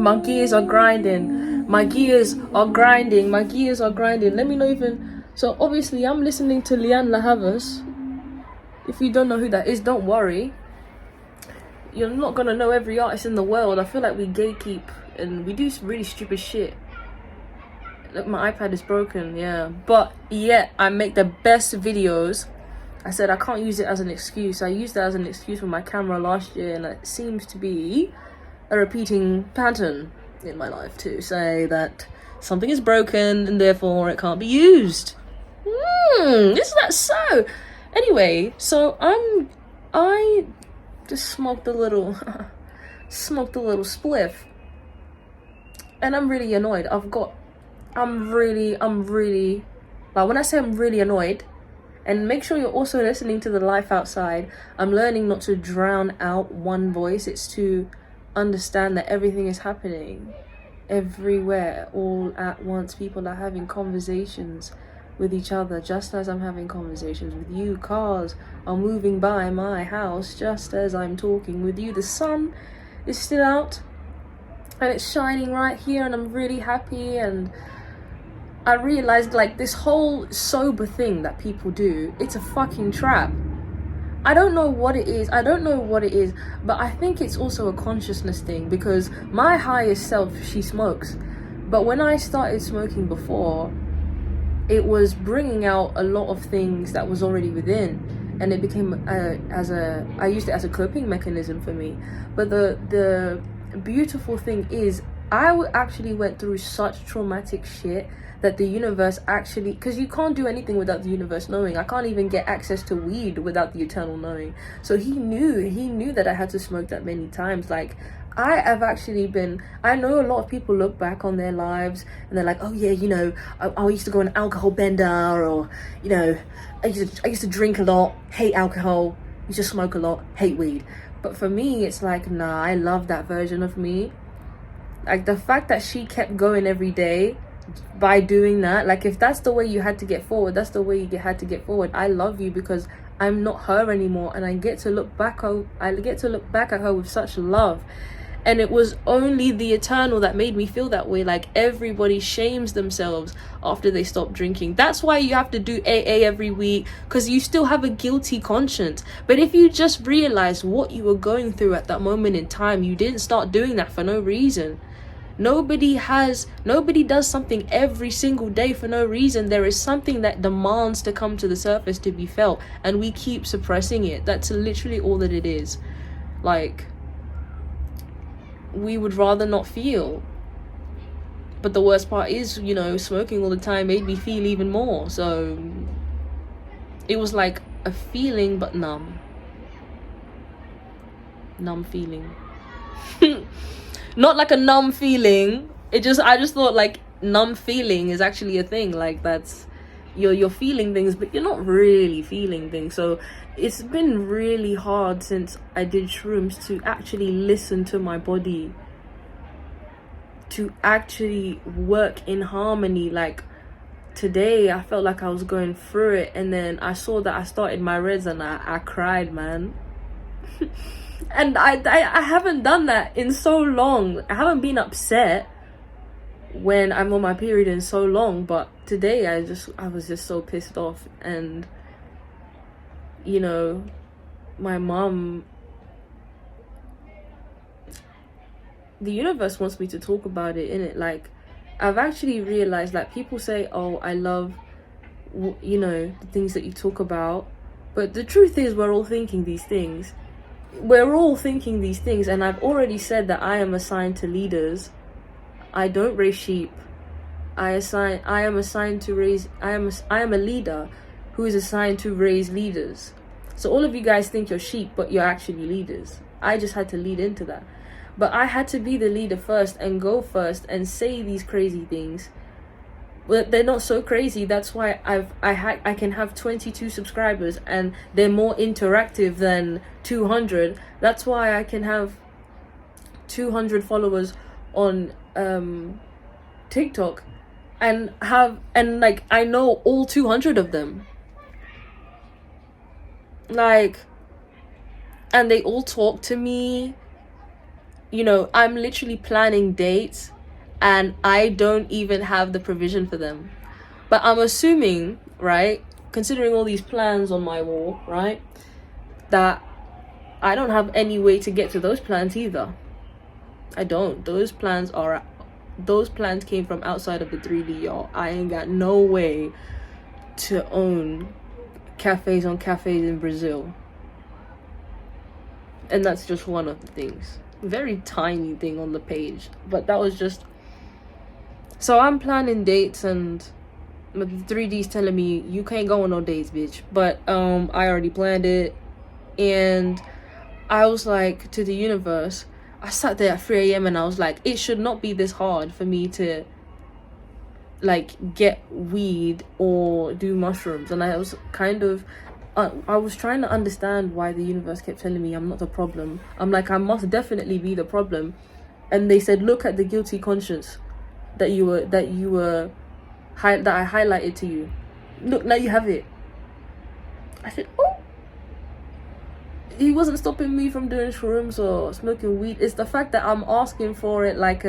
My gears are grinding. My gears are grinding. My gears are grinding. Let me know even. So obviously I'm listening to Lianne La Havas. If you don't know who that is, don't worry. You're not gonna know every artist in the world. I feel like we gatekeep and we do really stupid shit. Look, my iPad is broken, yeah. But yeah, I make the best videos. I said I can't use it as an excuse. I used that as an excuse for my camera last year, and it seems to be a repeating pattern in my life to say that something is broken and therefore it can't be used. Isn't that so? Anyway, so I just smoked a little spliff, and I'm really annoyed. I'm really like, when I say I'm really annoyed, and make sure you're also listening to the life outside, I'm learning not to drown out one voice. It's to understand that everything is happening everywhere all at once. People are having conversations with each other just as I'm having conversations with you. Cars are moving by my house just as I'm talking with you. The sun is still out and it's shining right here, and I'm really happy. And I realized, like, this whole sober thing that people do, it's a fucking trap. I don't know what it is, but I think it's also a consciousness thing, because my highest self, she smokes. But when I started smoking before, it was bringing out a lot of things that was already within, and it became I used it as a coping mechanism for me. But the beautiful thing is, I actually went through such traumatic shit that the universe actually, because you can't do anything without the universe knowing. I can't even get access to weed without the eternal knowing. So he knew that I had to smoke that many times. Like, I know a lot of people look back on their lives and they're like, oh yeah, you know, I used to go on an alcohol bender, or, you know, I used to drink a lot, hate alcohol, used to smoke a lot, hate weed. But for me, it's like, nah, I love that version of me. Like, the fact that she kept going every day by doing that, like, if that's the way you had to get forward, that's the way you had to get forward. I love you, because I'm not her anymore, and I get to look back at her with such love. And it was only the eternal that made me feel that way. Like, everybody shames themselves after they stop drinking. That's why you have to do AA every week, because you still have a guilty conscience. But if you just realize what you were going through at that moment in time, you didn't start doing that for no reason. Nobody does something every single day for no reason. There is something that demands to come to the surface to be felt, and we keep suppressing it. That's literally all that it is. Like, we would rather not feel. But the worst part is, you know, smoking all the time made me feel even more. So it was like a feeling, but numb feeling. Not like a numb feeling. I just thought, like, numb feeling is actually a thing. Like, that's, you're feeling things, but you're not really feeling things. So it's been really hard since I did shrooms to actually listen to my body, to actually work in harmony. Like, today I felt like I was going through it, and then I saw that I started my reds, and I cried, man. And I haven't done that in so long. I haven't been upset when I'm on my period in so long, but today I was just so pissed off. And, you know, my mom, the universe wants me to talk about it, innit? Like, I've actually realized, like, people say, oh, I love, you know, the things that you talk about, but the truth is, we're all thinking these things. And I've already said that I am assigned to leaders. I don't raise sheep. I am a leader who is assigned to raise leaders. So all of you guys think you're sheep, but you're actually leaders. I just had to lead into that. But I had to be the leader first and go first and say these crazy things. But they're not so crazy. That's why I can have 22 subscribers, and they're more interactive than 200. That's why I can have 200 followers on TikTok, and like, I know all 200 of them. Like, and they all talk to me. you know, I'm literally planning dates and I don't even have the provision for them. But I'm assuming, right, considering all these plans on my wall, right, that I don't have any way to get to those plans either. I don't. Those plans came from outside of the 3D, y'all. I ain't got no way to own cafes on cafes in Brazil. And that's just one of the things. Very tiny thing on the page. But that was just... So I'm planning dates, and the 3D's telling me, you can't go on no dates, bitch. But I already planned it. And I was like, to the universe, I sat there at 3 a.m. and I was like, it should not be this hard for me to like get weed or do mushrooms. And I was kind of I was trying to understand why the universe kept telling me I'm not the problem. I'm like, I must definitely be the problem. And they said, look at the guilty conscience that I highlighted to you. Look, now you have it. I said, oh. He wasn't stopping me from doing shrooms or smoking weed. It's the fact that I'm asking for it like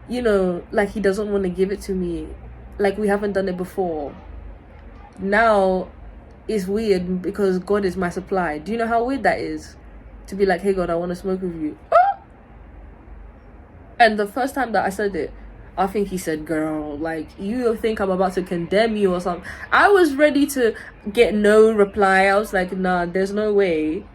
you know, like he doesn't want to give it to me, like we haven't done it before. Now it's weird because God is my supply. Do you know how weird that is? To be like, hey God, I want to smoke with you. And the first time that I said it, I think he said, girl, like, you think I'm about to condemn you or something. I was ready to get no reply. I was like, nah, there's no way.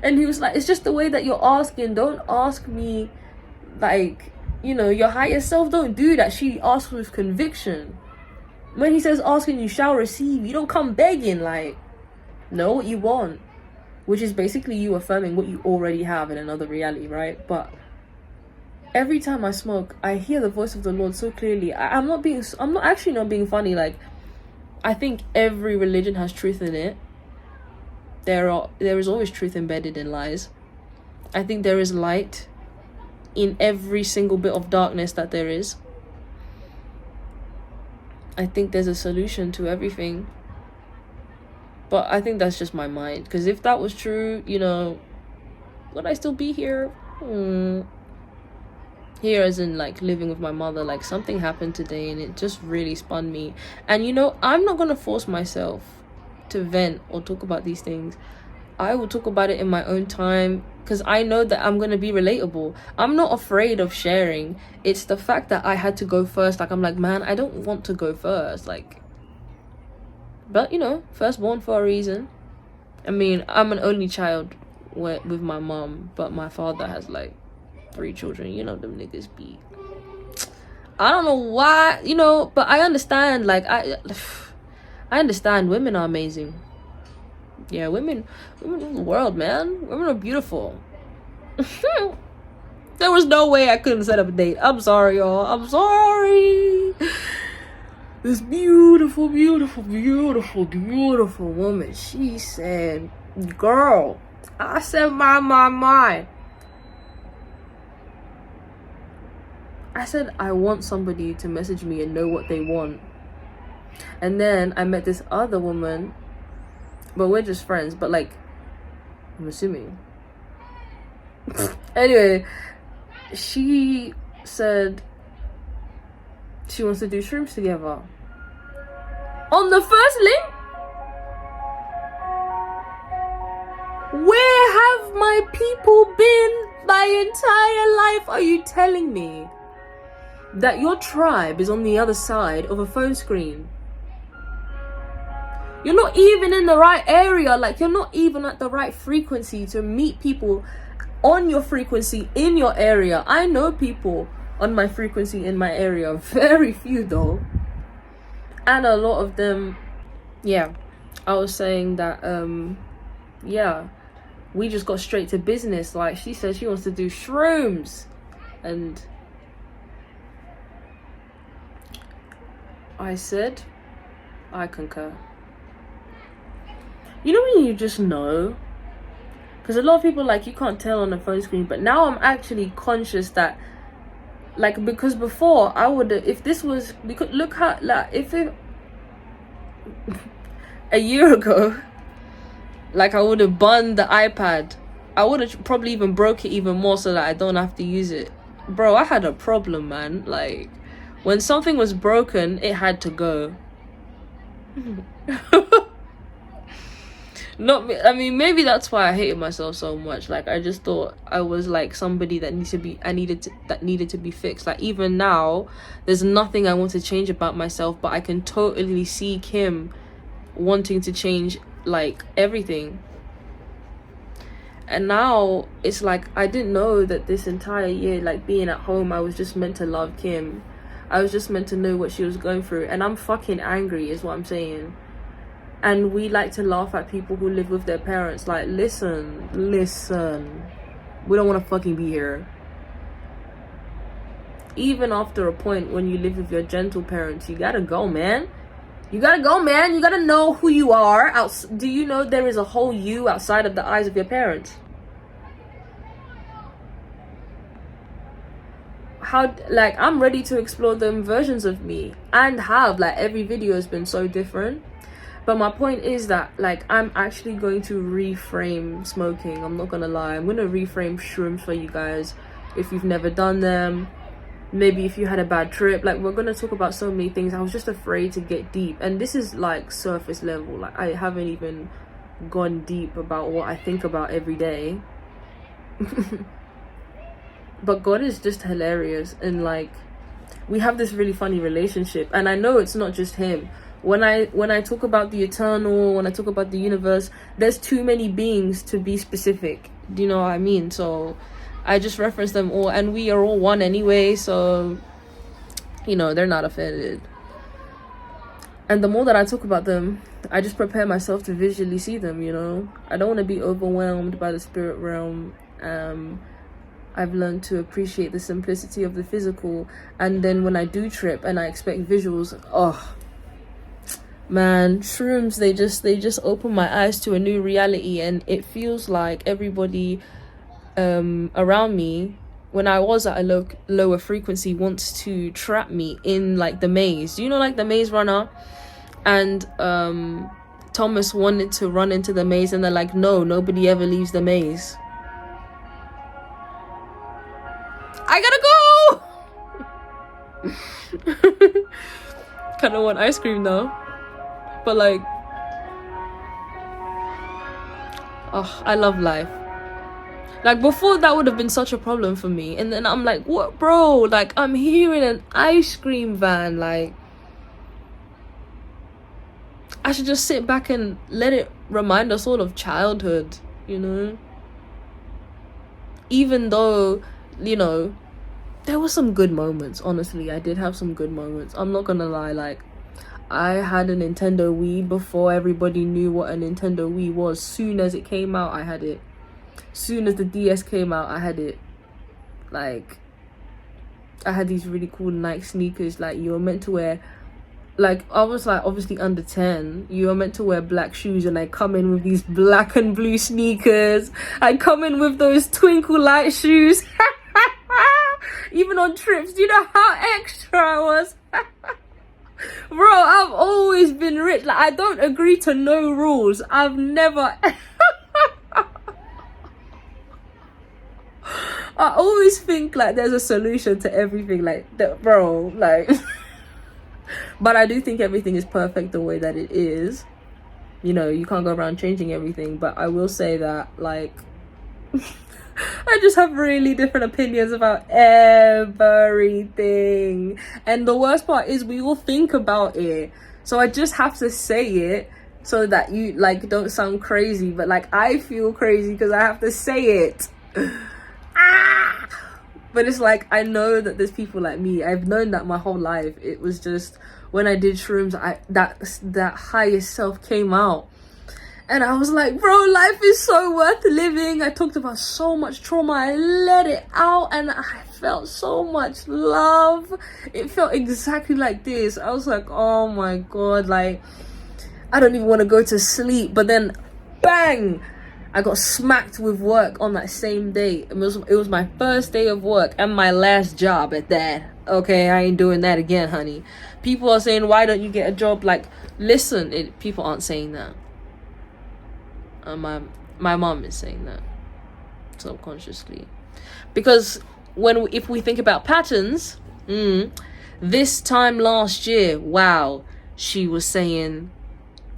And he was like, it's just the way that you're asking. Don't ask me like, you know, your higher self. Don't do that. She asks with conviction. When he says asking, you shall receive. You don't come begging. Like, know what you want, which is basically you affirming what you already have in another reality, right? But every time I smoke, I hear the voice of the Lord so clearly. I'm not being funny. Like, I think every religion has truth in it. There is always truth embedded in lies. I think there is light in every single bit of darkness that there is. I think there's a solution to everything. But I think that's just my mind. Because if that was true, you know, would I still be here? Here as in like living with my mother. Like, something happened today and it just really spun me. And you know, I'm not going to force myself to vent or talk about these things. I will talk about it in my own time because I know that I'm going to be relatable. I'm not afraid of sharing. It's the fact that I had to go first. Like, I'm like, man, I don't want to go first. Like, but you know, firstborn for a reason. I mean, I'm an only child with my mom, but my father has like 3 children. You know, them niggas be, I don't know why, you know, but I understand. Like, I understand women are amazing. Yeah, women rule the world, man. Women are beautiful. There was no way I couldn't set up a date. I'm sorry, y'all. I'm sorry. This beautiful, beautiful, beautiful, beautiful woman, she said, girl, I said my. I said, I want somebody to message me and know what they want. And then I met this other woman, but we're just friends, but like, I'm assuming. Anyway, she said she wants to do shrooms together. On the first link? Where have my people been my entire life? Are you telling me that your tribe is on the other side of a phone screen? You're not even in the right area. Like, you're not even at the right frequency to meet people on your frequency in your area. I know people on my frequency in my area. Very few though. And a lot of them, yeah. I was saying that, yeah, we just got straight to business. Like, she said she wants to do shrooms. And I said, I concur. You know when you just know? Because a lot of people, like, you can't tell on the phone screen. But now I'm actually conscious that, like, because before I would, if this was, because look how, like, if it, a year ago, like, I would have burned the iPad I would have probably even broke it even more so that I don't have to use it. Bro, I had a problem, man. Like, when something was broken, it had to go. Not me. I mean, maybe that's why I hated myself so much. Like, I just thought I was like somebody that needed to be fixed. Like, even now, there's nothing I want to change about myself, but I can totally see Kim wanting to change like everything. And now it's like, I didn't know that this entire year, like being at home, I was just meant to love Kim. I was just meant to know what she was going through, and I'm fucking angry is what I'm saying. And we like to laugh at people who live with their parents. Like, listen, we don't want to fucking be here. Even after a point when you live with your gentle parents, you gotta go, man. You gotta go, man. You gotta know who you are. Do you know there is a whole you outside of the eyes of your parents? Like, I'm ready to explore them versions of me, and have, like, every video has been so different. But my point is that, like, I'm actually going to reframe smoking. I'm not gonna lie. I'm gonna reframe shrooms for you guys if you've never done them. Maybe if you had a bad trip. Like, we're gonna talk about so many things. I was just afraid to get deep, and this is like surface level. Like, I haven't even gone deep about what I think about every day. But God is just hilarious, and like, we have this really funny relationship. And I know it's not just him. When I talk about the eternal, when I talk about the universe, there's too many beings to be specific. Do you know what I mean? So I just reference them all, and we are all one anyway, so, you know, they're not offended. And the more that I talk about them, I just prepare myself to visually see them, you know? I don't want to be overwhelmed by the spirit realm. I've learned to appreciate the simplicity of the physical, and then when I do trip and I expect visuals, oh man, shrooms, they just open my eyes to a new reality. And it feels like everybody around me, when I was at a lower frequency, wants to trap me in like the maze, you know, like the Maze Runner. And Thomas wanted to run into the maze, and they're like, no, nobody ever leaves the maze. I gotta go. Kind of want ice cream though. But like, oh, I love life. Like, before, that would have been such a problem for me. And then I'm like, what, bro? Like, I'm here in an ice cream van. Like, I should just sit back and let it remind us all of childhood, you know? Even though, you know, there were some good moments. Honestly, I did have some good moments. I'm not gonna lie. Like, I had a Nintendo Wii before everybody knew what a Nintendo Wii was. Soon as it came out, I had it. Soon as the DS came out, I had it. Like, I had these really cool Nike sneakers. Like, you were meant to wear, like, I was like obviously under 10. You were meant to wear black shoes, and I come in with these black and blue sneakers. I come in with those twinkle light shoes. Even on trips, do you know how extra I was? Bro, I've always been rich. Like, I don't agree to no rules. I've never I always think like there's a solution to everything, like that, bro, like but I do think everything is perfect the way that it is. You know, you can't go around changing everything, but I will say that, like, I just have really different opinions about everything. And the worst part is we all think about it. So I just have to say it so that you, like, don't sound crazy. But, like, I feel crazy because I have to say it. But it's like, I know that there's people like me. I've known that my whole life. It was just, when I did shrooms, that highest self came out. And I was like, bro, life is so worth living. I talked about so much trauma. I let it out, and I felt so much love. It felt exactly like this. I was like, oh my God, like, I don't even want to go to sleep. But then, bang, I got smacked with work on that same day. It was my first day of work and my last job at that. Okay, I ain't doing that again, honey. People are saying, why don't you get a job? Like, listen, people aren't saying that. My mom is saying that. subconsciously. Because if we think about patterns, this time last year, wow, she was saying,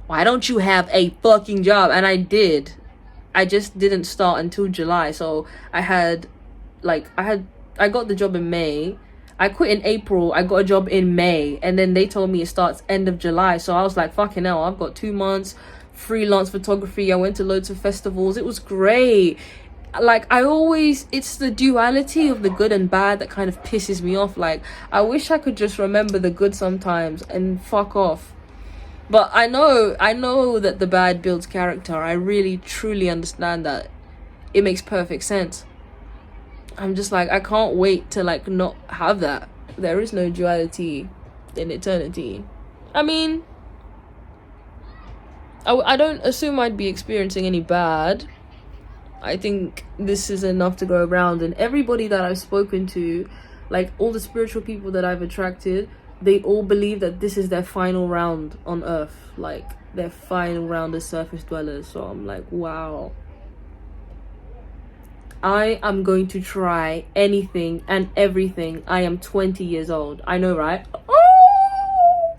why don't you have a fucking job? And I did. I just didn't start until July. So I got the job in May. I quit in April. I got a job in May. And then they told me it starts end of July. So I was like, fucking hell, I've got 2 months. Freelance photography. I went to loads of festivals. It was great. Like, it's the duality of the good and bad that kind of pisses me off. Like, I wish I could just remember the good sometimes and fuck off. But I know that the bad builds character. I really, truly understand that. It makes perfect sense. I'm just like, I can't wait to, like, not have that. There is no duality in eternity. I mean, I don't assume I'd be experiencing any bad. I think this is enough to go around. And everybody that I've spoken to, like, all the spiritual people that I've attracted, they all believe that this is their final round on Earth. Like, their final round as surface dwellers. So I'm like, wow. I am going to try anything and everything. I am 20 years old. I know, right? Oh!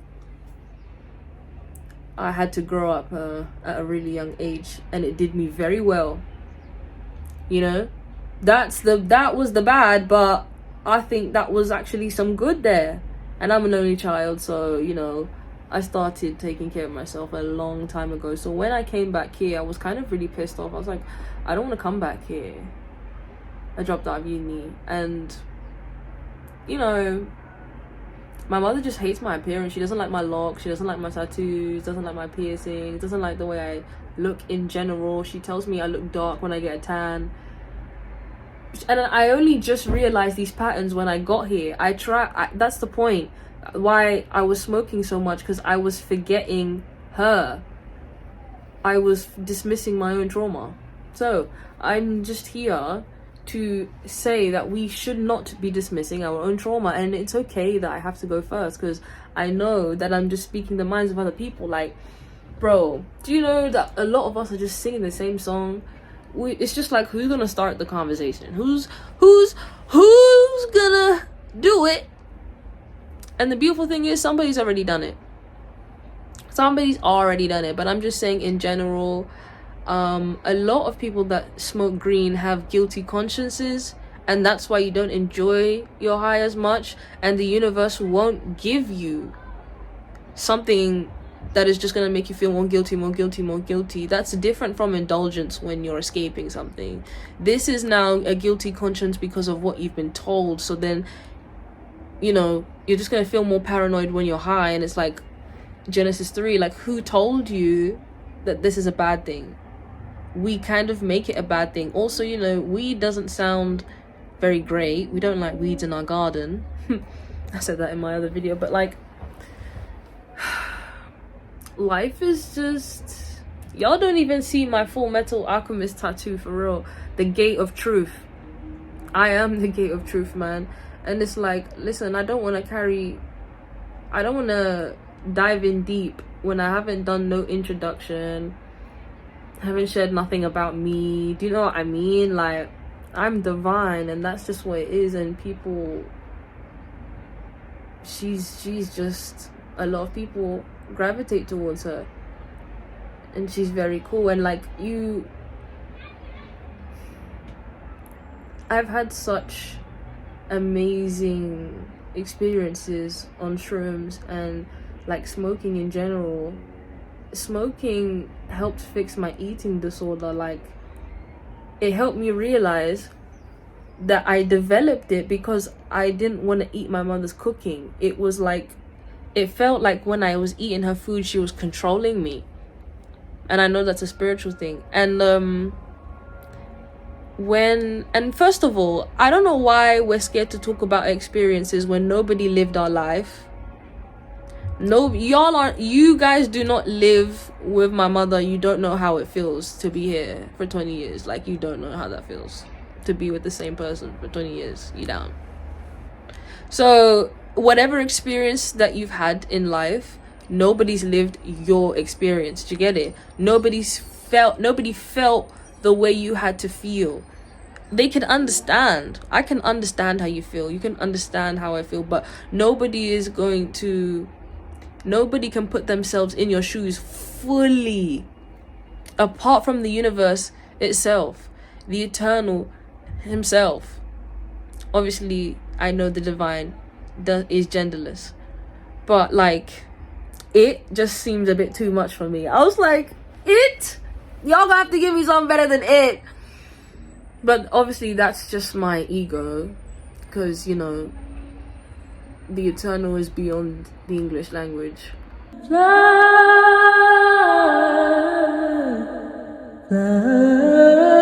I had to grow up at a really young age, and it did me very well. You know, that was the bad, but I think that was actually some good there. And I'm an only child, so, you know, I started taking care of myself a long time ago. So when I came back here, I was kind of really pissed off. I was like, I don't want to come back here. I dropped out of uni, and, you know, my mother just hates my appearance. She doesn't like my locks, she doesn't like my tattoos, doesn't like my piercings, doesn't like the way I look in general. She tells me I look dark when I get a tan. And I only just realized these patterns when I got here. That's the point why I was smoking so much, because I was forgetting her. I was dismissing my own trauma. So I'm just here to say that we should not be dismissing our own trauma, and it's okay that I have to go first, because I know that I'm just speaking the minds of other people. Like, bro, do you know that a lot of us are just singing the same song? It's just like, who's gonna start the conversation? Who's gonna do it? And the beautiful thing is, somebody's already done it. But I'm just saying, in general, a lot of people that smoke green have guilty consciences, and that's why you don't enjoy your high as much, and the universe won't give you something that is just going to make you feel more guilty. That's different from indulgence when you're escaping something. This is now a guilty conscience because of what you've been told. So then, you know, you're just going to feel more paranoid when you're high, and it's like Genesis 3, like, who told you that this is a bad thing? We kind of make it a bad thing. Also, you know, weed doesn't sound very great. We don't like weeds in our garden. I said that in my other video, but like, life is just, y'all don't even see my Full Metal Alchemist tattoo, for real. The gate of truth. I am the gate of truth, man. And it's like, listen, I don't want to dive in deep when I haven't done no introduction, haven't shared nothing about me. Do you know what I mean? Like, I'm divine, and that's just what it is. And people, she's just, a lot of people gravitate towards her, and she's very cool. And like, I've had such amazing experiences on shrooms, and like smoking in general. Smoking helped fix my eating disorder. Like, it helped me realize that I developed it because I didn't want to eat my mother's cooking. It was like, it felt like when I was eating her food, she was controlling me. And I know that's a spiritual thing. And first of all, I don't know why we're scared to talk about experiences when nobody lived our life. No, you guys do not live with my mother. You don't know how it feels to be here for 20 years. Like, you don't know how that feels to be with the same person for 20 years. You don't. So whatever experience that you've had in life, nobody's lived your experience. Do you get it? Nobody felt the way you had to feel. they can understand. I can understand how you feel. You can understand how I feel, but nobody can put themselves in your shoes fully, apart from the universe itself, the eternal himself. Obviously, I know the divine is genderless, but like, it just seems a bit too much for me. I was like, it? Y'all gonna have to give me something better than it. But obviously that's just my ego, because, you know, the eternal is beyond the English language. Fly, fly.